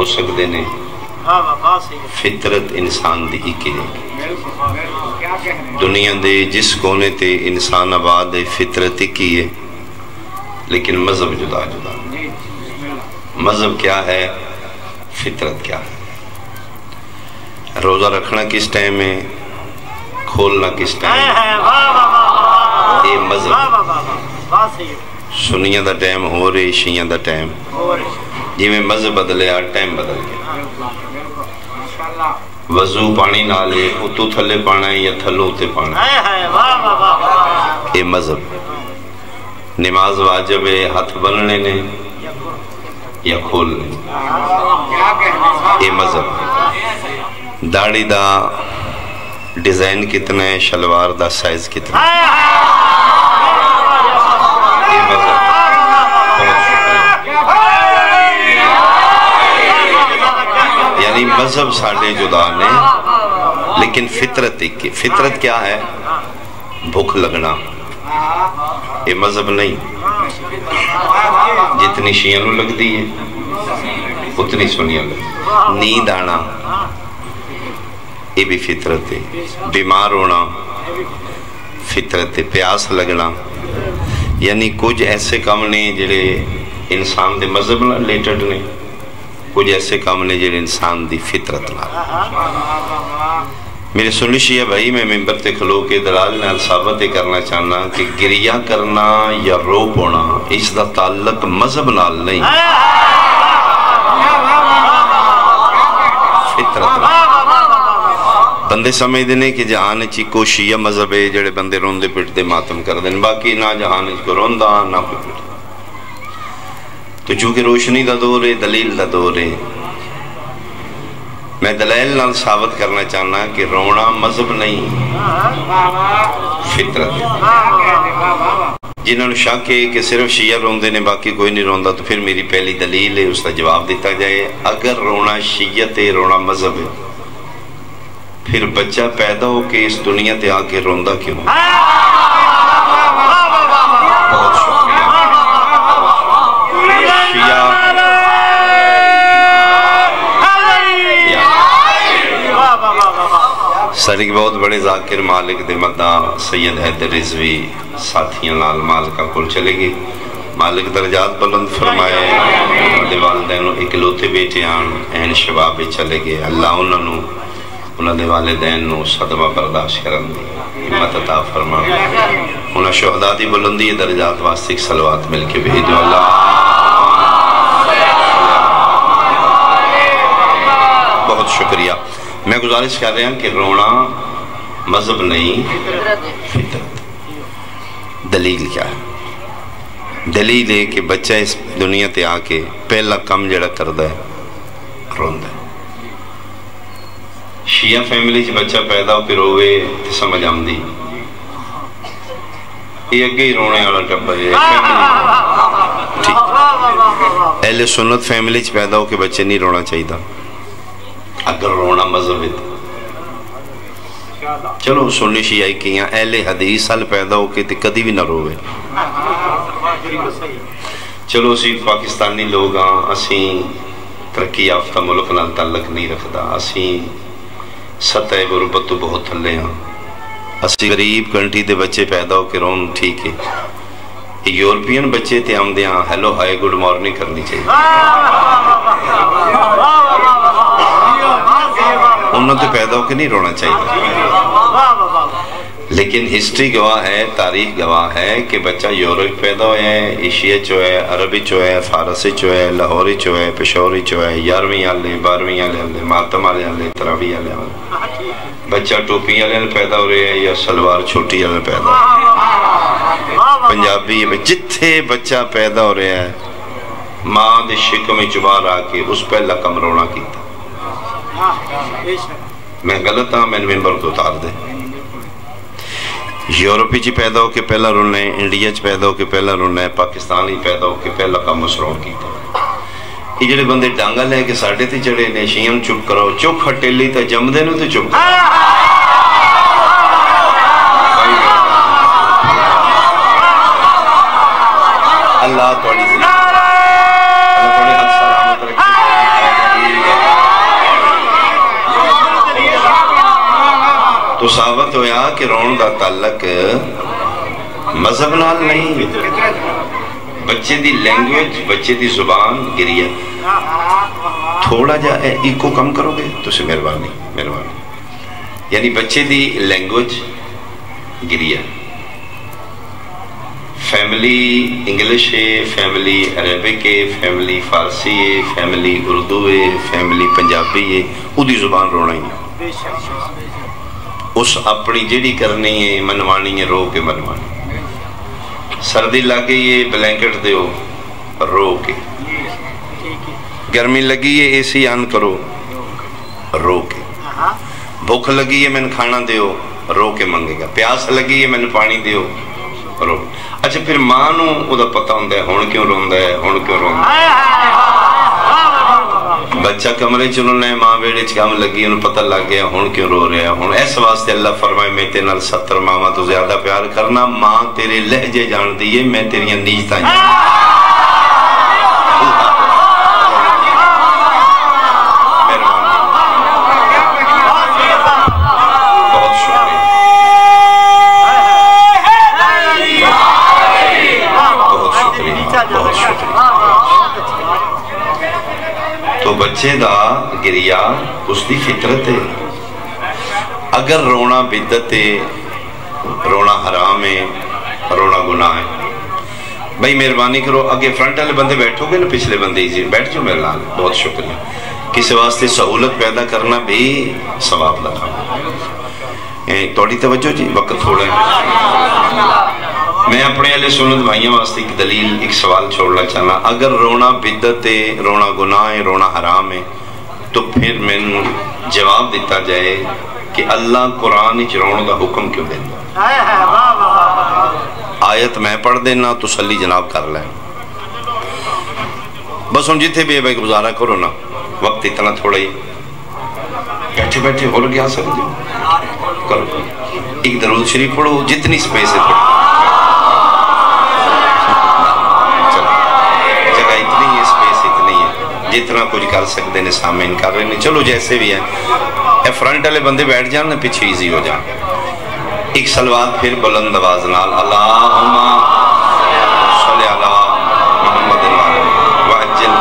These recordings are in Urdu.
ہو سکتے ہیں فطرت انسان دی ایک ہے دنیا دے جس کونے تے انسان آباد ہے فطرت ایک ہی ہے لیکن مذہب جدا جدا مذہب کیا ہے فطرت کیا ہے روزہ رکھنا کس ٹائم ہے کھولنا کس ٹائم ہے یہ مذہب سنیاں دا ٹائم ہو رہے شیعہ دا ٹائم جی میں مذہب بدلے ٹائم بدل گیا وضو پانی نہ لے اتو تھلے پانا ہے یا تھلو تے پانا ہے یہ مذہب نماز واجب ہے ہاتھ بننے نے یا کھولنے یہ مذہب داڑھی دا ڈیزائن کتنا ہے شلوار دا سائز کتنا ہے یہ مذہب یعنی مذہب ساڑھے جدا نے لیکن فطرت ایک ہے فطرت کیا ہے بھوک لگنا یہ مذہب نہیں جتنی شیعہ نو لگ دی ہے اتنی سنیاں لگ نیند آنا یہ بھی فطرت ہے بیمار ہونا فطرت ہے پیاس لگنا یعنی کچھ ایسے کام نہیں جڑے انسان دے مذہب نہ ریلیٹڈ نے کچھ ایسے کام نے جڑے انسان دی فطرت نہ میرے سنی شیعہ بھائی میں ممبر تے کھلو کے دلال نال ثابت کرنا چاہنا کہ گریہ کرنا یا رو پونا اس دا تعلق مذہب نال نہیں فطرت بندے سمجھ دینے کہ جہان چی کو شیعہ مذہب ہے جڑے بندے روندے پٹتے ماتم کر دیں باقی نہ جہان کو روندہ نہ کوئی پٹتے تو چونکہ روشنی دا دور ہے دلیل دا دور ہے میں دلائل نال ثابت کرنا چاہنا کہ رونا مذہب نہیں فطرت جنہوں نے شک ہے کہ صرف شیعہ روندے نے باقی کوئی نہیں روندا تو پھر میری پہلی دلیل ہے اس کا جواب دیتا جائے اگر رونا شیعت ہے رونا مذہب ہے پھر بچہ پیدا ہو کے اس دنیا تے آ کے روندا کیوں بہت شکریہ سڑک بہت بڑے ذاکر مالک دے مدہ سید حیدر رضوی ساتھیاں لال مالکہ کل چلے گی مالک درجات بلند فرمائے دے والدینوں اکلوتے بیٹے آن این شباب چلے گئے اللہ انہوں دے والدین نو صدمہ برداشت کرن دی ہمت عطا فرمائے انہوں شہداء دی بلندی درجات واسطے صلوات مل کے بھیجو اللہ بہت شکریہ میں گزارش کر رہا ہوں کہ رونا مذہب نہیں فطرت دلیل کیا ہے دلیل ہے کہ بچہ اس دنیا تے آ کے پہلا کم جڑا کردہ ہے روندہ ہے شیعہ فیملی چ بچہ پیدا ہو کے روے تے سمجھ آمدی یہ اگے ہی رونے والا ٹبر ہے ٹھیک اہل سنت فیملی چ پیدا ہو کے بچے نہیں رونا چاہیے اگر رونا مذہب ہے چلو سنی شیعہ کیاں اہل حدیث سال پیدا ہو کے کدی بھی نہ روے چلو اسی پاکستانی لوگ ہاں اسی ترقی یافتہ ملک نال تعلق نہیں رکھدا اسی سطح غربت تو بہت تھلے ہاں اسی غریب کنٹری دے بچے پیدا ہو کے رون ٹھیک ہے یورپین بچے تے ہم دیاں ہیلو ہائی گڈ مارننگ کرنی چاہیے انہوں تے پیدا ہو کے نہیں رونا چاہیے لیکن ہسٹری گواہ ہے تاریخ گواہ ہے کہ بچہ یورپ پیدا ہوئے ہیں ایشیا چو ہے عربی چو ہے فارسی چو ہے لاہوری چو ہے پشوری چو ہے 11ویں آلے 12ویں آلے ماتم آلے تراوی آلے بچہ ٹوپی آلے پیدا ہو رہے ہیں یا سلوار چھوٹی آلے پیدا پنجابی جتھے بچہ پیدا ہو رہے ہیں ماں دے شکم جبار آکے اس پہ لکم رونا کیتا میں غلط ہاں میں ممبر کو اتار دے یورپی چی پیدا ہو کے پہلا رونا ہے انڈیا چی پیدا ہو کے پہلا رونا ہے پاکستانی پیدا ہو کے پہلا کام مسرون کیتا یہ جڑے بندے ڈانگا لے کے ساڑھے تھی چڑھے نے شیعہ چپ کرو چپ ہٹیلی تا جم دے نو تے چپ کرو اللہ توڑی زندگی اللہ توڑی حد سلامت رکھے کہ رون دا تعلق مذہب نال نہیں، بچے دی لینگویج، بچے دی زبان گریہ. تھوڑا جا ایکو کم کرو گے تو سے مہربانی. یعنی بچے دی لینگویج گریہ، فیملی انگلش ہے، فیملی عربک ہے، فیملی فارسی ہے، فیملی اردو ہے، فیملی پنجابی ہے، او دی زبان رونا ہی ہے. اس اپنی جیڑی کرنی ہے منوانی ہے، رو کے منوانی. سردی لگی ہے بلینکٹ دیو، رو کے. گرمی لگی ہے اے سی آن کرو، رو کے. بھوک لگی ہے میں کھانا دیو، رو کے منگے گا. پیاس لگی ہے میں پانی دیو، رو. اچھا پھر ماں نو او دا پتہ ہوندہ ہے ہون کیوں روندہ ہے، ہون کیوں روندہ ہے. بچہ کمرے چلنے ہے، ماں بیڑے چکام لگی، انہوں پتہ لگ گیا ہون کیوں رو رہے ہیں. ہون اس واسطے اللہ فرمائے میں تے نال 70 ماما تو زیادہ پیار کرنا. ماں تیرے لہجے جان دیئے، میں تیریاں نیجتاں جان. تو بچے دا گریہ اس دی فطرت ہے. اگر رونا بدعت ہے، رونا حرام ہے، رونا گناہ ہے. بھائی مہربانی کرو اگے فرنٹ والے بندے بیٹھو گے نا، پچھلے بندے ہی بیٹھ جو میرے نال. بہت شکریہ. کسی واسطے سہولت پیدا کرنا بھی ثواب لگا. توڑی توجہ جی، وقت تھوڑا ہے. میں اپنے اہل سنت بھائیوں واسطے ایک دلیل، ایک سوال چھوڑنا چاہنا. اگر رونا بدعت ہے، رونا گناہ ہے، رونا حرام ہے، تو پھر میں جواب دیتا جائے کہ اللہ قرآن اچ رون دا حکم کیوں دینا. آیت میں پڑھ دینا، تسلی جناب کر لیں. بس ہم جتنے بھی بھائی گزارا کرو نا، وقت اتنا تھوڑا ہی. بیٹھے بیٹھے ہو لگے آ سکتے ہو کرو. ایک درود شریف پڑھو جتنی سپیس ہے پڑھو. جتنا کچھ کر سکتے ہیں سامین کر رہے ہیں. چلو جیسے بھی ہیں، اے فرنٹ والے بندے بیٹھ جان، پیچھے ایزی ہو جان. ایک سلوات پھر بلند آواز نال. اللہم صلی علی محمد وعجل.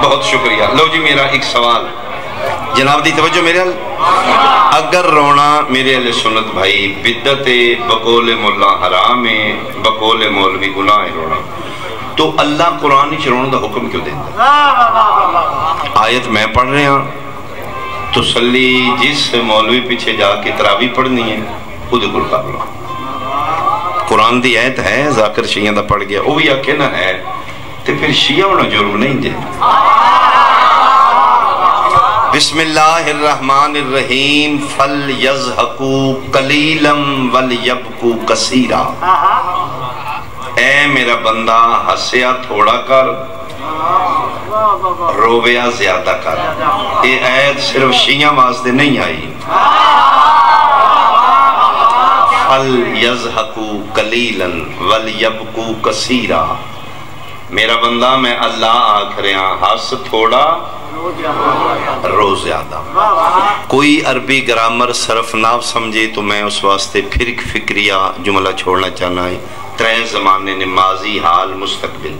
بہت شکریہ. لو جی میرا ایک سوال جناب دی توجہ میرے حال. اگر رونا میرے اہل سنت بھائی بدعت بقول مولا حرام ہے، بقول مولوی گناہ رونا، تو اللہ قرآن اچ رون دا حکم کیوں دیتا؟ آیت میں پڑھ رہے ہیں، تسلی جس مولوی پیچھے جا کے تراویح پڑھنی ہے خود کر کر لو. قرآن دی آیت ہے، ذاکر شیعہ دا پڑھ گیا وہ بھی آکے نہ ہے تو پھر شیعہ ہونا جرم نہیں دے. بسم اللہ الرحمن الرحیم. فَلْيَضْحَكُوا قَلِيلًا وَلْيَبْكُوا كَثِيرًا. اے میرا بندہ ہسیا تھوڑا کر، رویا زیادہ کر. یہ آیت صرف شیعہ واسطے نہیں آئی. فَلْيَضْحَكُوا قَلِيلًا وَلْيَبْكُوا كَثِيرًا. میرا بندہ میں اللہ آکھ رہا ہس تھوڑا رو زیادہ. کوئی عربی گرامر صرف ناو سمجھے تو میں اس واسطے پھر ایک فکریہ جملہ چھوڑنا چاہنا ہے. 3 زمانے نے ماضی، حال، مستقبل.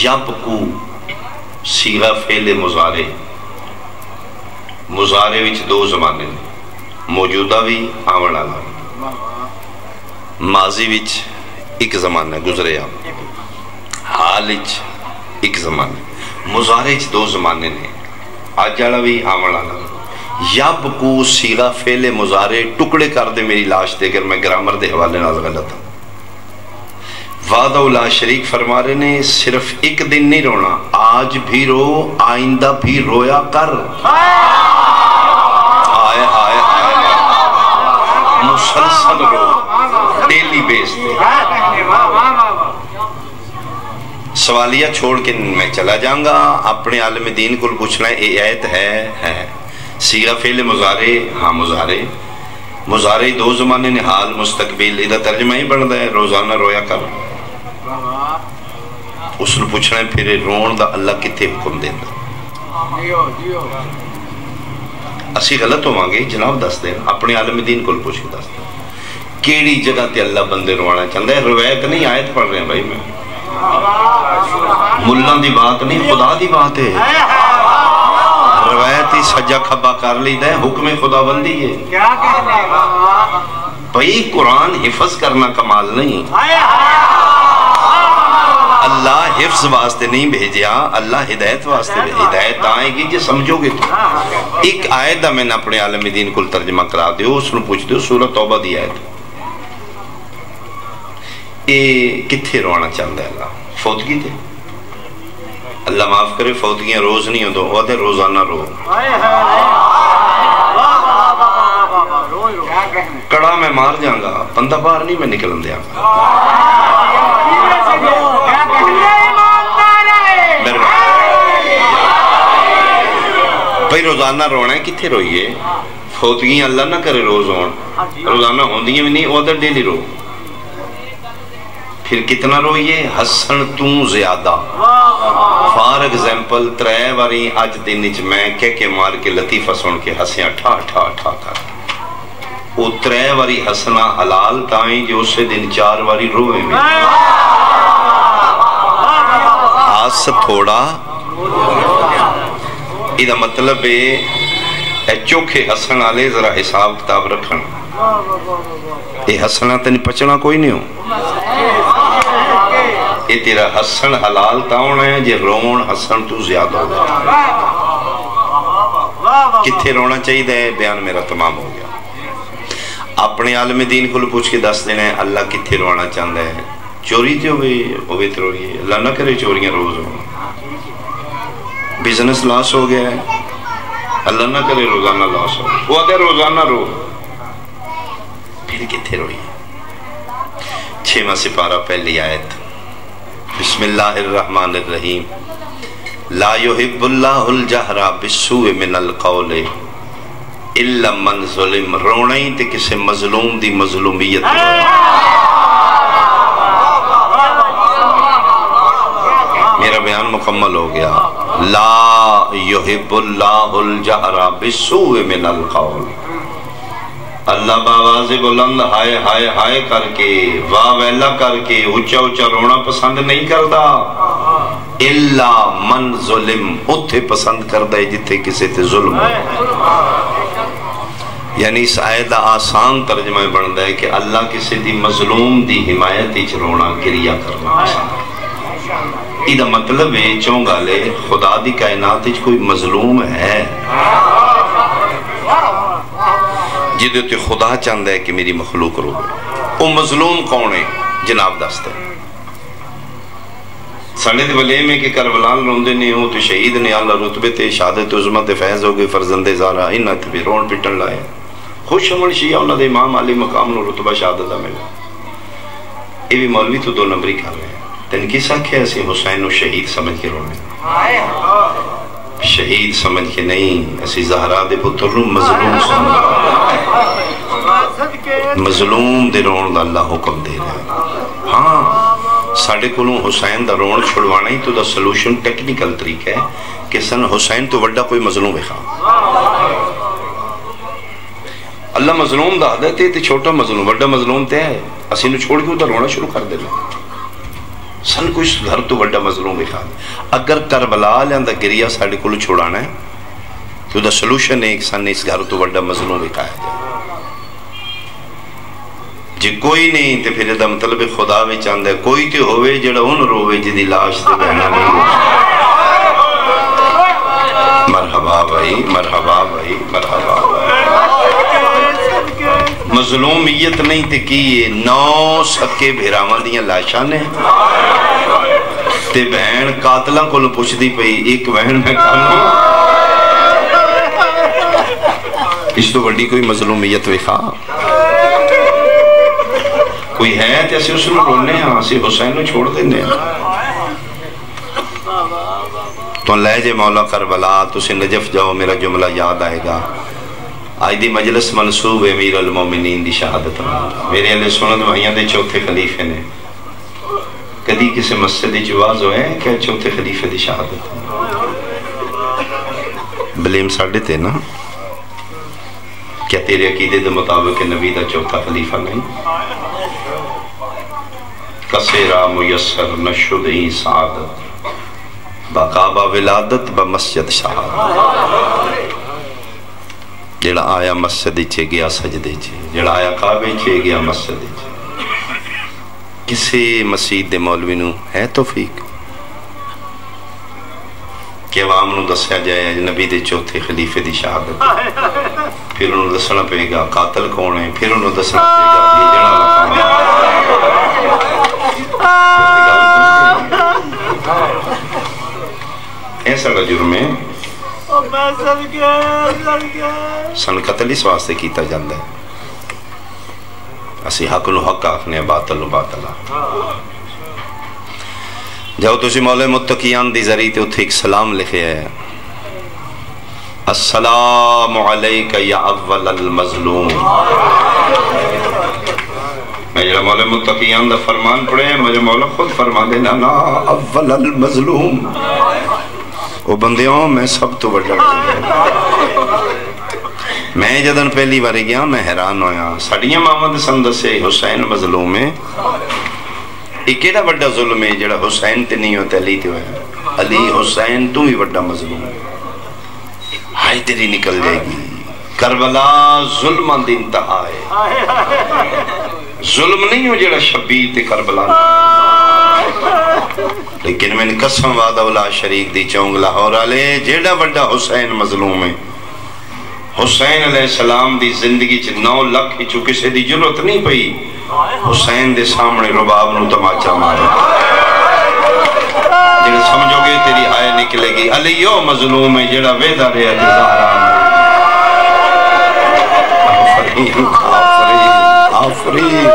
یبکو صیغہ فعل مضارع. مضارع وچ 2 زمانے نے، موجودہ بھی آون والا. ماضی وچ ایک زمانہ گزریا، حال وچ ایک زمانہ، مضارع وچ 2 زمانے نے، اج والا بھی آون والا. یبکو صیغہ فعل مضارع ٹکڑے کر دے میری لاش دے اگر میں گرامر دے حوالے نال غلط ہوں. وعدہ لا شریک فرما رہے نے صرف ایک دن نہیں رونا، آج بھی رو، آئندہ بھی رویا کر. آئے آئے آئے مسلسل رو، ڈیلی بیس دے. سوالیہ چھوڑ کے میں چلا جاؤں گا. اپنے عالم دین کو پوچھنا ہے یہ آیت ہے. صیغہ فعل مضارع، ہاں مضارع. مضارع 2 زمانے نے، حال، مستقبل. ادھر ترجمہ ہی بڑھتا ہے روزانہ رویا کر. اس نے پوچھنا ہے پھر رون دا اللہ کتے حکم دینا. اسی غلط ہوں گے جناب دس دیں اپنے عالم دین کو پوچھ کے دس دیں کیڑی جگہ تے اللہ بندے روانا چاہتا ہے روایت نہیں آیت پڑھ رہے ہیں بھائی میں ملان دی بات نہیں خدا دی بات ہے روایت ہی سجا کھبا کر لی ہے حکم خدا بندی ہے بھائی قرآن حفظ کرنا کمال نہیں اللہ حفظ واسطے نہیں بھیجیا اللہ ہدایت واسطے ہدایت آئے گی جی سمجھو گے تو ایک آیت دا میں نے اپنے عالم دین کو ترجمہ کرا دیو اس نے پوچھ دیو سورہ توبہ دی آیت یہ کتھے روانا چاہتا ہے اللہ فوتگی تھے اللہ معاف کرے فوتگیاں روز نہیں ہو تو وہ روزانہ رو کڑا میں مار جاؤں گا بندہ باہر نہیں میں نکلن دیا گا بھائی روزانہ رونا ہے کتھے روئیے فوتگیاں اللہ نہ کرے روز ہون روزانہ ہوندیاں بھی نہیں وہ ڈیلی رو پھر کتنا روئیے ہسن توں زیادہ فار ایگزامپل ترے واری آج دن اچ میں کے مار کے لطیفہ سن کے ہسیاں ٹھا ٹھا ٹھا کر وہ ترے واری ہسنا حلال تائیں جو اسے دن 4 واری روئے میں ہس تھوڑا یہ مطلب ہے چوکھے ہسن آلے ذرا حساب کتاب رکھن یہ ہسنا تنی پچنا کوئی نہیں ہو یہ تیرا ہسن حلال تاؤن ہے جے رون ہسن تو زیادہ ہو کتھے رونا چاہیے دے بیان میرا تمام ہو گیا اپنے عالم دین کو پوچھ کے دس دینا ہے اللہ کتھے رونا چاہتا ہے چوری تے ہوئے تے روئیے اللہ نہ کرے چوریاں روز ہو بزنس لاس ہو گیا ہے اللہ نہ کرے روزانہ لاس ہو وہ آتے روزانہ رو پھر کتھے روئیے 6واں سپارہ پہلی آیت بسم اللہ الرحمن الرحیم لا يحب اللہ الجہر بالسوء من القول الا من ظلم رونا ہی تے کسے مظلوم دی مظلومیت میرا بیان مکمل ہو گیا لا يحب اللہ الجہر بالسوء من القول اللہ باواز بلند ہائے ہائے ہائے کر کے واہ ویلا کر کے اچھا اچھا رونا پسند نہیں کردا الا من ظلم اتھے پسند کردا ہے جتھے کسے تے ظلم ہو یعنی اس آیت آسان ترجمہ بندا ہے کہ اللہ کسے دی مظلوم دی حمایت اچ رونا گریا کرنا پسند یہ مطلب ہے چونگا لے خدا دی کائنات اچ کوئی مظلوم ہے جدے تے خدا چاہتا ہے کہ میری مخلوق رو وہ مظلوم کون ہے جناب دست ہے سانے دے ولی میں کہ کربلان روندے نے ہوں تو شہید نے اللہ رتبے تے شہادت عظمت فیض ہو گئے فرزند زارا انہاں تے بھی رون پٹن لائے خوش عمل شیعہ انہاں دے امام علی مقام نو رتبہ شہادت ملا یہ بھی مولوی تو 2 نمبری کر رہے ہیں تن کی ساکھ ہے ایسے حسین و شہید سمجھ کے رونے شہید سمجھ کے نہیں ایسی زہرا دے پتر رو مظلوم مظلوم دے رون دا اللہ حکم دے رہے ہاں ساڑھے کلوں حسین دا رون چھڑوانا ہی تو دا سلوشن ٹیکنیکل طریقہ ہے کہ سن حسین تو وڈا کوئی مظلوم ہے اللہ مظلوم دا حدت ہے تے چھوٹا مظلوم وڈا مظلوم تے ہے اسی نو چھوڑ کے ادھر رونا شروع کر دے لیں سن کوئی گھر تو وڈا مظلوم ہے اگر کربلا لیاندہ گریا ساڑھے کلو چھوڑانا ہے تو دا سلوشن ہے کہ سن اس گھر تو وڈا مظلوم ہے جائے جی کوئی نہیں تے پھر دا مطلب خدا بھی چاندہ ہے کوئی تے ہوئے جڑا ان روے جدی لاش تے بہنا نہیں مرحبا بھائی مرحبا بھائی مرحبا مظلومیت نہیں تے کی 9 سکے بھیراواں دیاں لاشاں نے تے بہن قاتلاں کو لو پوچھ دی پئی ایک بہن میں کھانوں اس تو بڑی کوئی مظلومیت ویخا کوئی ہے تے اسی اس نے رونے ہیں اسی حسین نے چھوڑ دینے تو لے جے مولا کربلا تو سے نجف جاؤ میرا جملہ یاد آئے گا آج دی مجلس منصوب امیر المومنین دی شہادت میرے علیہ سنت وحیاں دے چوتھے خلیفے نے کدی کسی مسجد جواز ہوئے کہ چوتھے خلیفے دی شہادت بلیم ساڑھے تے نا کیا تیرے عقیدے دے مطابق نبی دا چوتھا خلیفہ نہیں؟ کسیرا میسر نشدئی سعادت بقابہ ولادت بمسجد شہادت. جڑا آیا مسجد چھے گیا سجدے چھے، جڑا آیا کعبے چھے گیا مسجد چھے. کسی مسجد دے مولوی نو ہے توفیق کہ عوام نو دسیا جائے نبی دے چوتھے خلیفے دی شہادت، پھر انہوں دسنا پے گا قاتل کون ہے، پھر انہوں دسنا پے گا بھیجنا لکھا ایسا کا جرم ہے. سن قتل اس واسطے کیتا جاندہ ہے، اسی حق نو حق آکھنے باطل نو باطل. جاؤ تسی مولا متقیان دی ذریعے تے اتھے ایک سلام لکھے ہے، السلام علیکہ یا اول المظلوم. میں جڑا مولا متقیان دا فرمان پڑھے ہیں، مجھے مولا خود فرما دینا نا اول المظلوم. وہ بندیوں میں سب تو بڑا میں جدن پہلی باری گیا میں حیران ہویا. ساڑیاں محمد سندر سے حسین مظلوم ہے، ایک ایڈا بڑا ظلم ہے جڑا حسین تے نہیں ہوتا علی تے ہویا. علی حسین تو ہی بڑا مظلوم ہے، ہائی تیری نکل جائے گی. کربلا ظلم دی انتہا ہے، ظلم نہیں ہو جڑا شبیر تے کربلا. لیکن میں نے قسم وعدہ اولا شریک دی چونگ لاہور آلے جیڑا بڑا حسین مظلوم ہے. حسین علیہ السلام دی زندگی چھ 9 لکھ چو کسے دی جرت نہیں پئی حسین دے سامنے رباب نو تماچا مارے. جنہیں سمجھو گے تیری آئے نکلے گی علیو مظلوم ہے جیڑا ویدہ رہے جو زہرہ آفرین.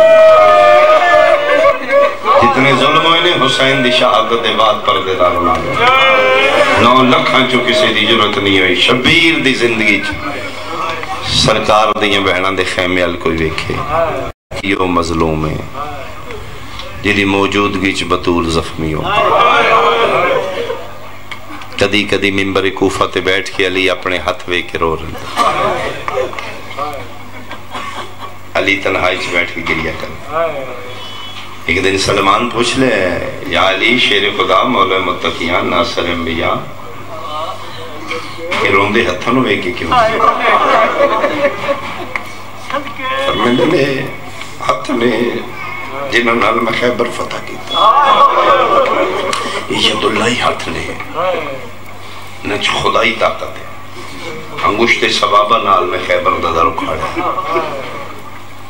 جتنے ظلم ہوئے نے حسین دی شہادت دے بعد پردے دار ہونا 9 لکھاں چو کسی دی جرت نہیں ہوئی. شبیر دی زندگی سرکار دیاں بہناں دے خیمے ال کوئی ویکھے یہ مظلوم ہے جیدی موجودگی چ بطول زخمی ہو. کدی کدی ممبر کوفہ تے بیٹھ کے علی اپنے ہاتھ وے کے رو رہا. علی تنہائی چ بیٹھ کے گریا کر. ایک دن سلمان پوچھ لے یا علی شیر خدا مولا متقیان ناصر انبیاء کہ روندے ہتھوں وے کے کیوں فرمیندے نے ہتھ نے جنہوں نال میں خیبر فتح کیتا ید اللہ ہی ہاتھ نے نچ خدائی طاقت ہے. انگشت سبابہ نال میں خیبر دادر اکھاڑا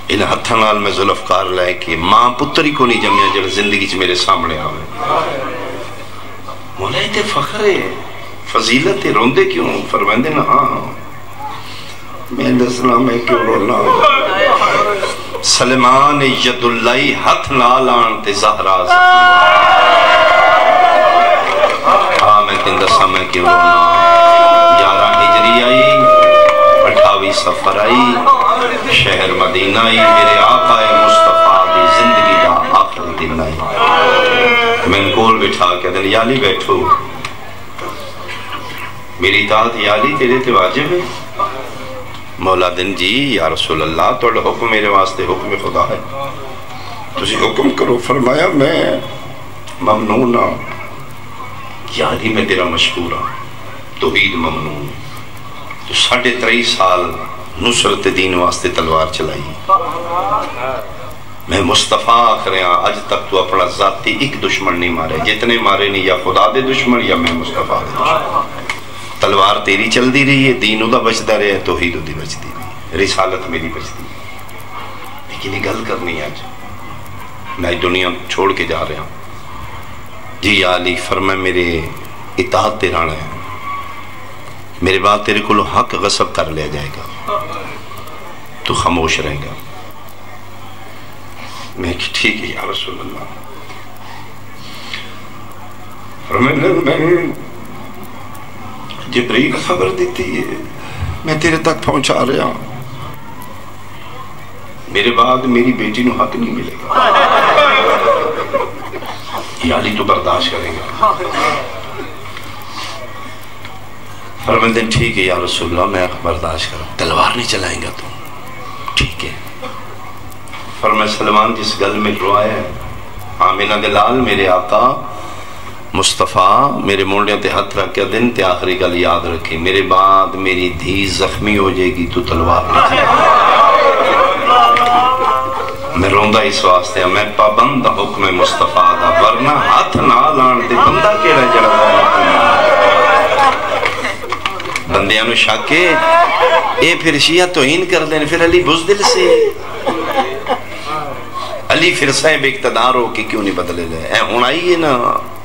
ان ہتھاں نال میں ذوالفقار لائے کہ ماں پتری کو نہیں جمعیا جب زندگی چ میرے سامنے آوے. مولا تے فخر ہے فضیلت ہے روندے کیوں فرمائندے نا ہاں میں دسنا میں کیوں رونا. سلمان ید اللہ ہتھ نال آن تے زہرا ہاں میں تین دسا میں کیوں رونا. 11 ہجری آئی 28 سفر آئی شہر مدینہ آئی میرے آقا مصطفیٰ دی زندگی دا آخری دن آئی. میں کول بٹھا کے دن یالی بیٹھو میری اطاعت یالی تیرے تے واجب ہے. مولا دن جی یا رسول اللہ توڑا حکم میرے واسطے حکم خدا ہے تسی حکم کرو. فرمایا میں ممنون ہوں یالی میں تیرا مشکور ہوں توحید ممنون. تو 3.5 سال نصرت دین واسطے تلوار چلائی. میں مصطفیٰ آخر ہاں اج تک تو اپنا ذاتی ایک دشمن نہیں مارے جتنے مارے نہیں یا خدا دے دشمن یا میں مصطفیٰ دے دشمن. تلوار تیری چل دی رہی ہے دین دا بچتا رہے توحید دی بچتی رہی رسالت میری بچتی. لیکن یہ گل کرنی ہے آج میں دنیا چھوڑ کے جا رہا ہوں. جی یا علی فرمائے میرے اطاعت تیرا ہے میرے بعد تیرے کو حق غصب کر لیا جائے گا تو خاموش رہے گا. میں کہ ٹھیک ہے یا رسول اللہ. میں جبریل خبر دیتی ہے میں تیرے تک پہنچا رہا ہوں میرے بعد میری بیٹی نو حق نہیں ملے گا. یا علی تو برداشت کرے گا. فرمائیں ٹھیک ہے یا رسول اللہ میں برداشت کروں تلوار نہیں چلائیں گا تو فرمایا سلمان جس گل میں روایا ہے آمینہ دے لال میرے آقا مصطفیٰ میرے مونڈیاں تے ہاتھ رکھ کے دن تے آخری گل یاد رکھی میرے بعد میری دھی زخمی ہو جائے گی تو تلوار نہیں میں روندہ اس واسطے میں پابند حکم مصطفیٰ دا ورنہ ہاتھ نہ لان تے بندہ کیڑا جڑا بندیاں نو شاکے اے پھر شیعہ توہین کر دیں پھر علی بزدل سے علی پھر صاحب اقتدار ہو کہ کیوں نہیں بدلے لے اے ہون آئیے نا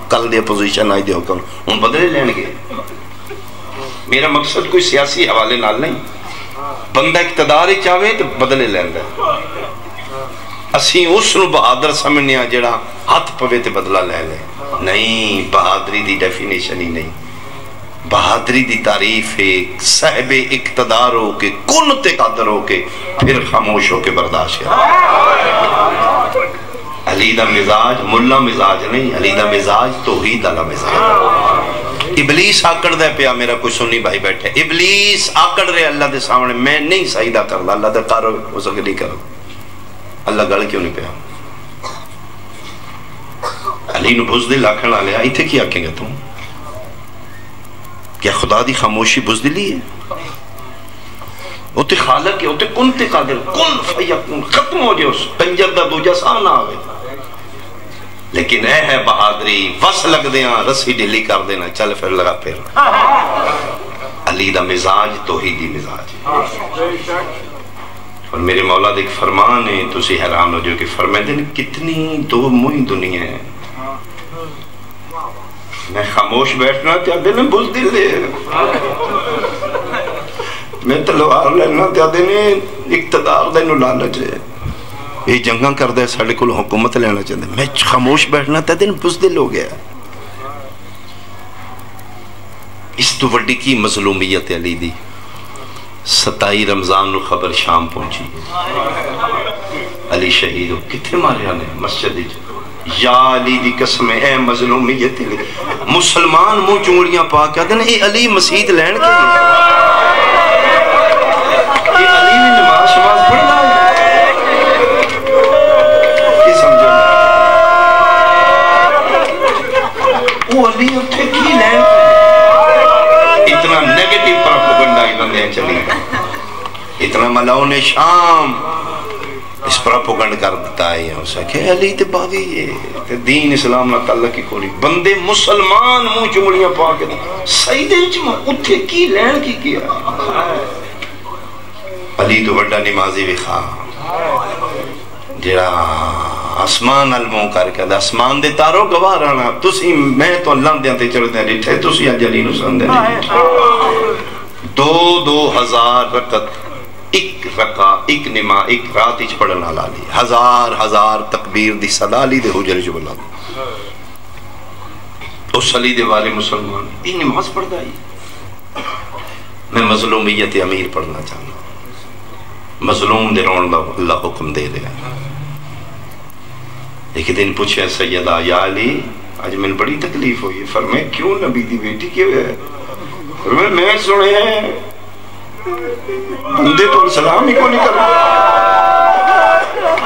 کل دے اپوزیشن آئی دے حکم ہون بدلے لین گے میرا مقصد کوئی سیاسی حوالے نال نہیں بندہ اقتدار ہی چاہوے تو بدلے لین دے اسی اس نو بہادر سمجھنیا جڑا ہاتھ پوے تے بدلہ لے لے نہیں بہادری دی ڈیفینیشن ہی نہیں بہادری دی تعریف ہے صاحب اقتدار ہو کے کن تے قادر ہو کے پھر خاموش ہو کے برداشت کر علی دا مزاج ملا مزاج نہیں علی دا مزاج توحید والا مزاج ابلیس آکڑ دے پیا میرا کوئی سنی بھائی بیٹھے ابلیس آکڑ رہے اللہ دے سامنے میں نہیں سجدہ کردا اللہ دے کارو ہو سکے نہیں کرو اللہ گل کیوں نہیں پیا علی نو بزدل آکھن والے ایتھے کی آکھیں گے تم کیا خدا دی خاموشی بزدلی ہے وہ تے خالق ہے وہ تے کن تے قادر کن فیکون ختم ہو جائے اس کنجر دا دوجہ سا نہ آگے لیکن اے ہے بہادری وس لگ دیاں رسی ڈلی کر دینا چل پھر لگا پھر علی دا مزاج توحیدی مزاج ہے اور میرے مولا دیکھ فرمان ہے تو اسی حیران ہو جو کہ فرمائے دن کتنی دو موئی دنیا ہے میں خاموش بیٹھنا تیا دل میں بزدل لے میں تلوار لینا تیا دل اقتدار دے نو لالچ ہے یہ جنگاں کر دے ساڑھے کل حکومت لینا چاہتے میں خاموش بیٹھنا تیا دل بزدل ہو گیا اس تو وڈی کی مظلومیت علی دی 27 رمضان نو خبر شام پہنچی علی شہید ہو کتنے مارے آنے مسجد یا علی دی قسم اے مظلومیت علی مسلمان منہ چونڑیاں پا کے آدھے اے علی مسجد لین کے لیے اے علی نے نماز شماز پڑھ رہا ہے یہ سمجھو وہ علی اتھے کی لین اتنا نیگیٹیو پراپوگنڈا ہی بندے چلی اتنا ملاؤن شام اس پراپوگنڈ کر دیتا ہے اسے کہ علی تے باغی ہے دین اسلام نہ تعلق ہی کوئی بندے مسلمان منہ چوڑیاں پا کے سیدے جمع اتھے کی لین کی کیا علی تو بڑا نمازی بھی خواہ جڑا آسمان علموں کر کے آسمان دے تارو گواہ رہنا تسی میں تو اللہ دیاں تے چڑھ دیں ریٹھے تسی آج علی نو سن دیں 2000 رکعت ایک رکا ایک نما ایک رات اچ پڑھنا لالی ہزار تکبیر دی صدا لی دے حجر جو بلا اس علی دے والے مسلمان یہ نماز پڑھ دائی میں مظلومیت امیر پڑھنا چاہنا مظلوم دے رون دا اللہ حکم دے دے ایک دن پوچھے سیدہ یا علی آج میں بڑی تکلیف ہوئی فرمائے کیوں نبی دی بیٹی کیوں ہے فرمائے میں سنے ہیں بندے تو سلام ہی کو نہیں کرنا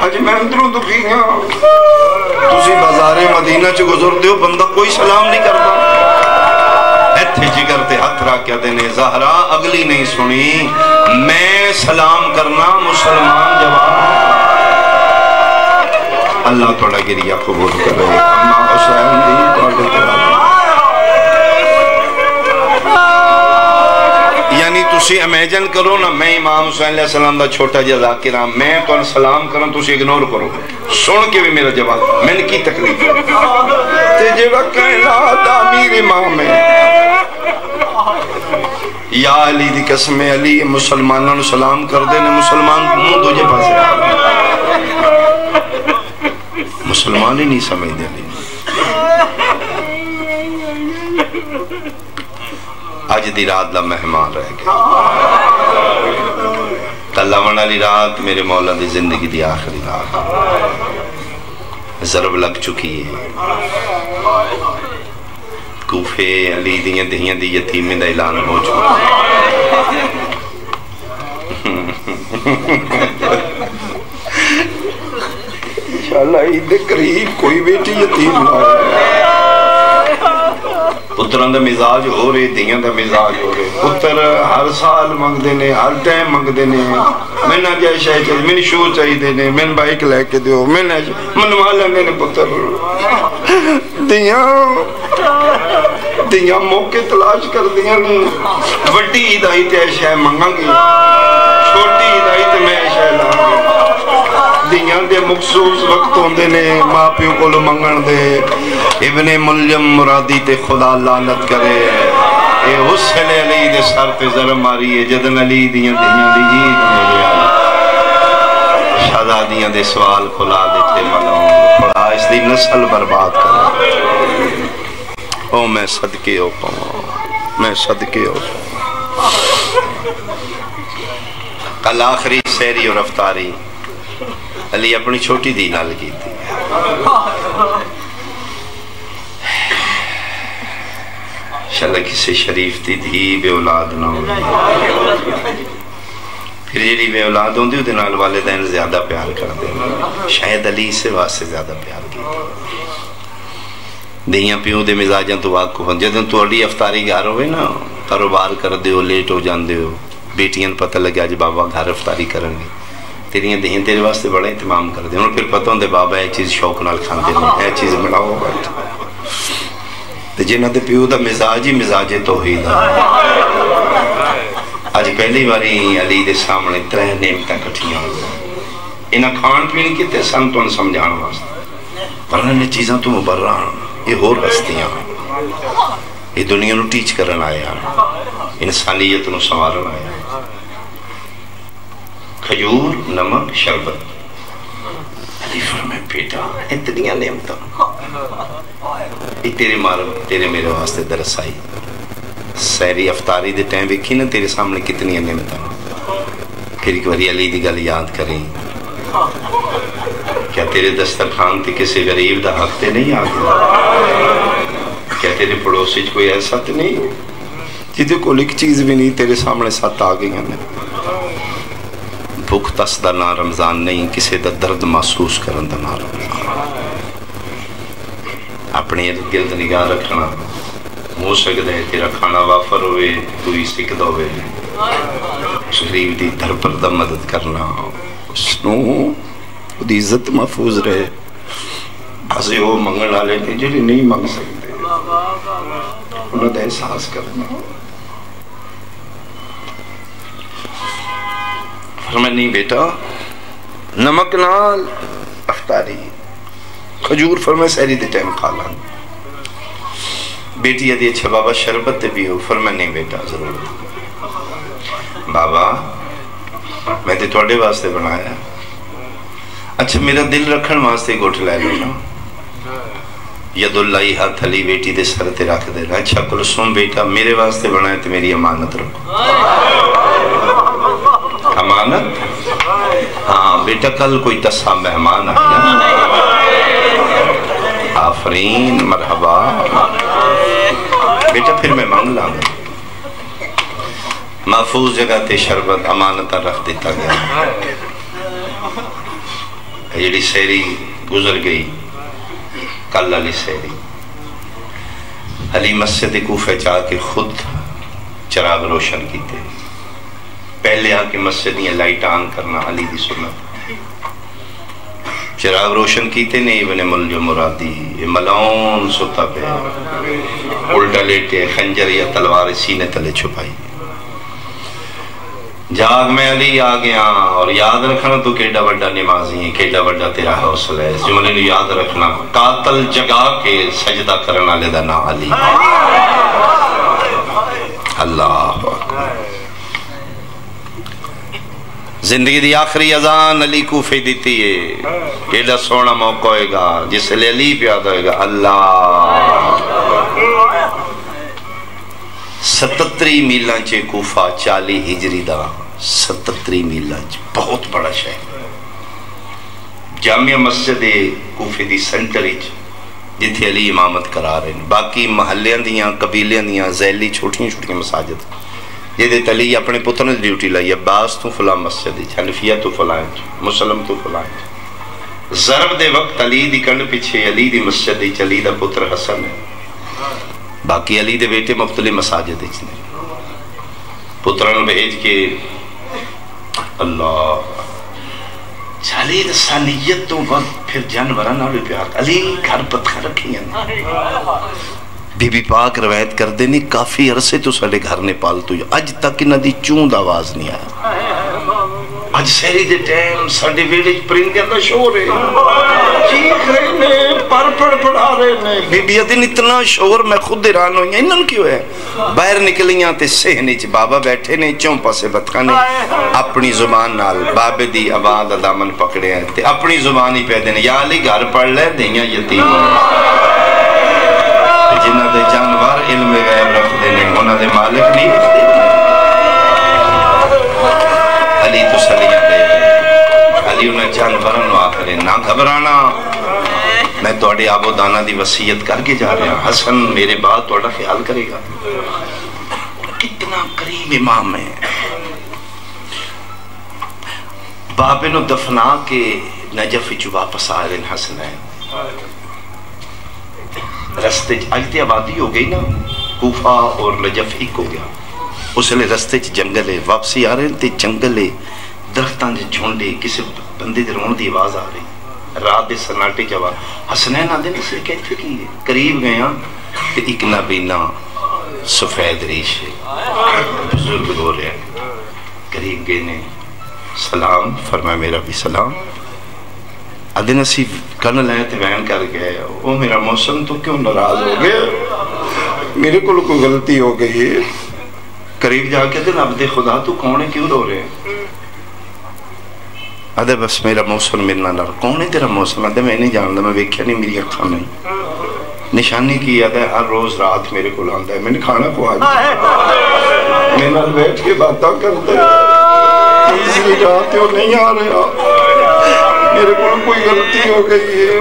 آج میں اندروں دکھی ہاں تسی بازار مدینہ چ گزر دیو بندہ کوئی سلام نہیں کرتا ایتھے جگر تے ہاتھ را کیا دینے زہرا اگلی نہیں سنی میں سلام کرنا مسلمان جواب اللہ توڑا گریہ قبول کر رہے اما حسین دی توڑا کرا یعنی تسی امیجن کرو نا میں امام حسین علیہ السلام دا چھوٹا جا ذاکر ہاں میں تو سلام کروں تسی اگنور کرو سن کے بھی میرا جواب میں نے کی تکلیف تے جڑا کہنا دا امیر امام ہے یا علی دی قسم علی مسلمانوں نے سلام کر دے نے مسلمان منہ دوجے پاسے مسلمان ہی نہیں سمجھ دے علی آج دی رات دا مہمان رہ گیا کل آون والی رات میرے مولا دی زندگی دی آخری رات ضرب لگ چکی ہے کوفے علی دیاں دہیاں دی یتیمیں دا اعلان ہو چکا عید دے قریب کوئی بیٹی یتیم نہ ہو پتران دا مزاج ہو رہے دیاں دا مزاج ہو رہے پتر ہر سال منگ دینے ہر ٹائم منگ دینے میں نہ جائے شاہ چاہیے میں شو چاہیے دینے میں بائک لے کے دیو میں منوا لینے پتر دیاں موقع تلاش کر دیاں وڈی عید آئی تے شاہ منگا گی چھوٹی عید آئی تے میں شاہ لانگا دیاں دے مخصوص وقت ہوندے نے ماں پیو کو لو منگن دے ابن ملجم مرادی تے خدا لعنت کرے اے حسن علی دے سر پہ ذرم ماری ہے جدن علی دیاں دی عید میرے آلی شہزادیاں دے سوال کھلا دیتے ملوں خدا اس دی نسل برباد کرے او میں صدقے ہو پاؤں میں صدقے ہو پاؤں کل آخری سیری اور افطاری علی اپنی چھوٹی دی نال کی تھی شاءاللہ کسی شریف دی دھی بے اولاد نہ ہو پھر جیڑی بے اولاد ہوں دی وہ دنال والدین زیادہ پیار کر دیں شاید علی سے واسطے زیادہ پیار کی دیاں پیوں دے مزاجاں تو واقع ہوں جدن تو اڑی افطاری گھر ہوئے نا کاروبار کر دیو لیٹ ہو جان دیو بیٹیاں پتہ لگیا جی بابا گھر افطاری کرن گے تیریاں دہیں تیرے واسطے بڑا اہتمام کر دیں انہوں پھر پتہ ہوں دے بابا یہ چیز شوق نال کھان دے یہ چیز ملاؤ تے جنہ دے پیو دا مزاج ہی مزاج توحید آج پہلی باری علی دے سامنے 3 نعمتیں کٹھیاں انہاں کھان پین کتے سن تو سمجھان واسطے ورنہ نے چیزاں تو مبرران یہ ہور ہستیاں یہ دنیا نو ٹیچ کرن آیا انسانیت نو سنوارن آیا کھجور نمک شربت علی فرمائے بیٹا اتنیاں نعمتاں تیرے میرے واسطے درس آئی سہری افطاری دے ٹائم ویکھی نا تیرے سامنے کتنی نعمتاں پھر ایک باری علی دی گل یاد کریں کیا تیرے دسترخوان تے کسی غریب دا حق تے نہیں آ گیا کیا تیرے پڑوسی کوئی ایسا تے نہیں جیدے کو ایک چیز بھی نہیں تیرے سامنے ساتھ آ گئی ہیں بھوک تس دا نا رمضان نہیں کسی دا درد محسوس کرن دا نا رمضان اپنے ارد گرد نگاہ رکھنا ہو سکتا ہے تیرا کھانا وافر ہوئے تو ہی سکتا ہوئے غریب دی در پر دا مدد کرنا اس نو دی عزت محفوظ رہے بھاسے ہو منگن آلے تھے جنہی نہیں منگ سکتے انہوں دا احساس کرنا فرمائے نہیں بیٹا نمک نال افطاری کھجور فرمائے سہری دے ٹائم کھالا بیٹی یدی اچھا بابا شربت تے بھی ہو فرمائے نہیں بیٹا ضرور بابا میں تے توڑے واسطے بنایا اچھا میرا دل رکھن واسطے گوٹھ لائے لو ید اللہ ہاتھ علی بیٹی دے سر تے رکھ دے اچھا کلثوم بیٹا میرے واسطے بنایا تے میری امانت رکھو امانت ہاں بیٹا کل کوئی تصا مہمان آیا آفرین مرحبا بیٹا پھر میں مانگ لاں گا محفوظ جگہ تے شربت امانتہ رکھ دیتا گیا جیڑی سہری گزر گئی کل علی سہری علی مسجد کوفہ جا کے خود چراغ روشن کیتے پہلے آ کے مسجد یہ لائٹ آن کرنا علی دی سنت چراغ روشن کیتے نے ابن ملجم مرادی یہ ملعون ستا پہ الٹا لیٹے خنجر یا تلوار سینے تلے چھپائی جاگ میں علی آ گیا اور یاد رکھنا تو کیڑا بڑا نمازی ہے کیڑا بڑا تیرا حوصلہ ہے جملے نے یاد رکھنا قاتل جگا کے سجدہ کرنا لے دا نا علی اللہ اکبر زندگی دی آخری اذان علی کوفے دیتی ہے کیڑا سونا موقع ہوئے گا جس لئے علی پیاد ہوئے گا اللہ 77 میلان چے کوفہ 40 ہجری دا 77 میلان چے بہت بڑا شہر جامعہ مسجد کوفے دی سنٹری جتھے علی امامت کرا رہے ہیں باقی محلیاں دیاں قبیلیاں دیاں زیلی چھوٹیاں چھوٹیاں مساجد جیدے تلی اپنے پتروں ڈیوٹی لائی عباس تو فلاں مسجد حنفیہ تو فلاں مسلم تو فلاں ضرب دے وقت علی دی کنڈ پیچھے علی دی مسجد دی علی دا پتر حسن ہے، باقی علی دے بیٹے مختلف مساجد نے پتران بھیج کے اللہ علی دا سالیت تو وقت پھر جانوران نہ بھی پیار علی گھر پتھر رکھی ہیں بی بی پاک روایت کر دینے کافی عرصے تو ساڑے گھر نے پالتو اج تک انہ دی چوند آواز نہیں آیا اج سہری دے ٹیم ساڑے ویڑے پرندے اندر شور ہے چیخ رہے نے پر پڑھا رہے نے بی بی ادن اتنا شور میں خود دیران ہوئی ہیں انہوں کیوں ہے باہر نکلیاں تے سہنے چھ بابا بیٹھے نے چونپا سے بتکانے اپنی زبان نال بابے دی آواز دامن پکڑے ہیں تے اپنی زبان ہی پہ دینے یا علی گھر پڑھ لے دیاں یتیم جنہ دے جانور علم غیب رکھ دینے انہ دے مالک نہیں رکھ دینے علی تو سلیہ دے علی انہیں جانورن آخرے نہ گھبرانا میں توڑی آب و دانا دی وسیعت کر کے جا رہا حسن میرے بعد توڑا خیال کرے گا کتنا قریب امام ہے بابے نو دفنا کے نجف جو واپس آ رہے ہیں حسن ہے رستے آجتے آبادی ہو گئی نا کوفہ اور نجف ایک ہو گیا اس لئے رستے جنگل ہے واپسی آ رہے ہیں تے جنگل ہے درختان جے جھونڈے کسی بندے دے رون دی آواز آ رہی رات دے سناٹے کی آواز حسنین آدھے نسل کہتے کی ہے قریب گیا تے ایک نبینا سفید ریش ہے بزرگ ہو رہے ہیں قریب گئے نے سلام فرمایا میرا بھی سلام آدھے نصیب کن لائے تے وین کر گئے او میرا موسم تو کیوں ناراض ہو گئے میرے کو کوئی غلطی ہو گئی ہے قریب جا کے دن عبد خدا تو کون ہے کیوں رو رہے ہیں آدھے بس میرا موسم ملنا نہ کون ہے تیرا موسم آدھے میں نہیں جانتا میں ویکھیا نہیں میری اکھاں نہیں نشانی کی آدھے ہر روز رات میرے کو لاندہ ہے میں نے کھانا کو آج میں نال بیٹھ کے باتاں کرتے تیسری رات ہو نہیں آ رہا میرے کو کوئی غلطی ہو گئی ہے